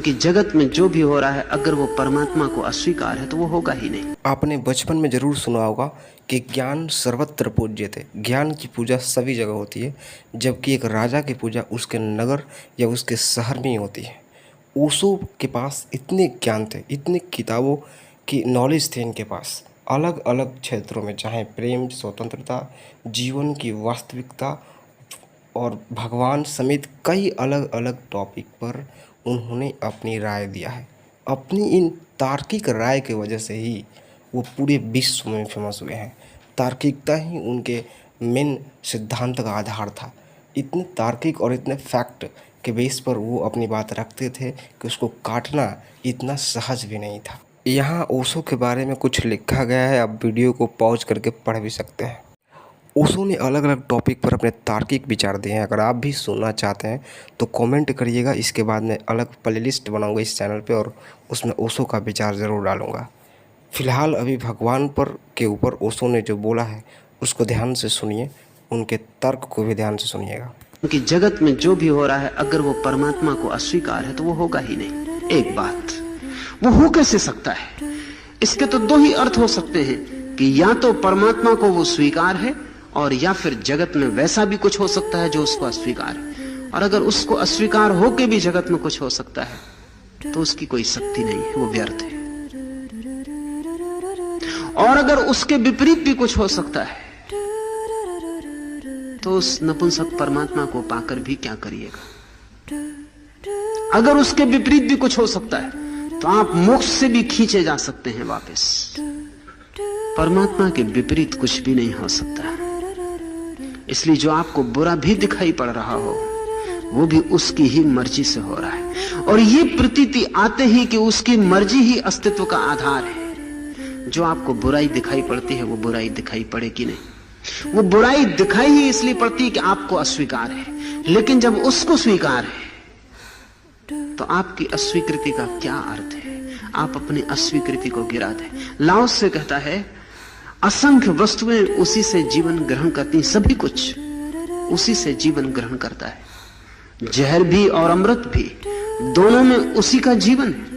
क्योंकि जगत में जो भी हो रहा है अगर वो परमात्मा को अस्वीकार है तो वो होगा ही नहीं। आपने बचपन में ज़रूर सुना होगा कि ज्ञान सर्वत्र पूज्यते। ज्ञान की पूजा सभी जगह होती है, जबकि एक राजा की पूजा उसके नगर या उसके शहर में ही होती है। ओशो के पास इतने ज्ञान थे, इतनी किताबों की नॉलेज थे इनके पास, अलग अलग क्षेत्रों में, चाहे प्रेम, स्वतंत्रता, जीवन की वास्तविकता और भगवान समेत कई अलग अलग टॉपिक पर उन्होंने अपनी राय दिया है। अपनी इन तार्किक राय की वजह से ही वो पूरे विश्व में फेमस हुए हैं। तार्किकता ही उनके मेन सिद्धांत का आधार था। इतने तार्किक और इतने फैक्ट के बेस पर वो अपनी बात रखते थे कि उसको काटना इतना सहज भी नहीं था। यहाँ ओशो के बारे में कुछ लिखा गया है, आप वीडियो को पॉज करके पढ़ भी सकते हैं। ओशो ने अलग अलग टॉपिक पर अपने तार्किक विचार दिए हैं। अगर आप भी सुनना चाहते हैं तो कमेंट करिएगा। इसके बाद मैं अलग प्लेलिस्ट बनाऊंगा इस चैनल पे और उसमें ओशो का विचार ज़रूर डालूंगा। फिलहाल अभी भगवान पर के ऊपर ओशो ने जो बोला है उसको ध्यान से सुनिए, उनके तर्क को भी ध्यान से सुनिएगा। क्योंकि जगत में जो भी हो रहा है अगर वो परमात्मा को अस्वीकार है तो वो होगा ही नहीं। एक बात, वो हो कैसे सकता है? इसके तो दो ही अर्थ हो सकते हैं कि या तो परमात्मा को वो स्वीकार है और या फिर जगत में वैसा भी कुछ हो सकता है जो उसको अस्वीकार है। और अगर उसको अस्वीकार होके भी जगत में कुछ हो सकता है तो उसकी कोई शक्ति नहीं है, वो व्यर्थ है। और अगर उसके विपरीत भी कुछ हो सकता है तो उस नपुंसक परमात्मा को पाकर भी क्या करिएगा? अगर उसके विपरीत भी कुछ हो सकता है तो आप मोक्ष से भी खींचे जा सकते हैं वापस। परमात्मा के विपरीत कुछ भी नहीं हो सकता। इसलिए जो आपको बुरा भी दिखाई पड़ रहा हो वो भी उसकी ही मर्जी से हो रहा है। और ये प्रतीति आते ही कि उसकी मर्जी ही अस्तित्व का आधार है। जो आपको बुराई दिखाई पड़ती है वो बुराई दिखाई पड़ेगी नहीं। वो बुराई दिखाई ही इसलिए पड़ती है कि आपको अस्वीकार है। लेकिन जब उसको स्वीकार है तो आपकी अस्वीकृति का क्या अर्थ है? आप अपनी अस्वीकृति को गिरा दें। लाओस से कहता है असंख्य वस्तुएं उसी से जीवन ग्रहण करती, सभी कुछ उसी से जीवन ग्रहण करता है। जहर भी और अमृत भी, दोनों में उसी का जीवन है।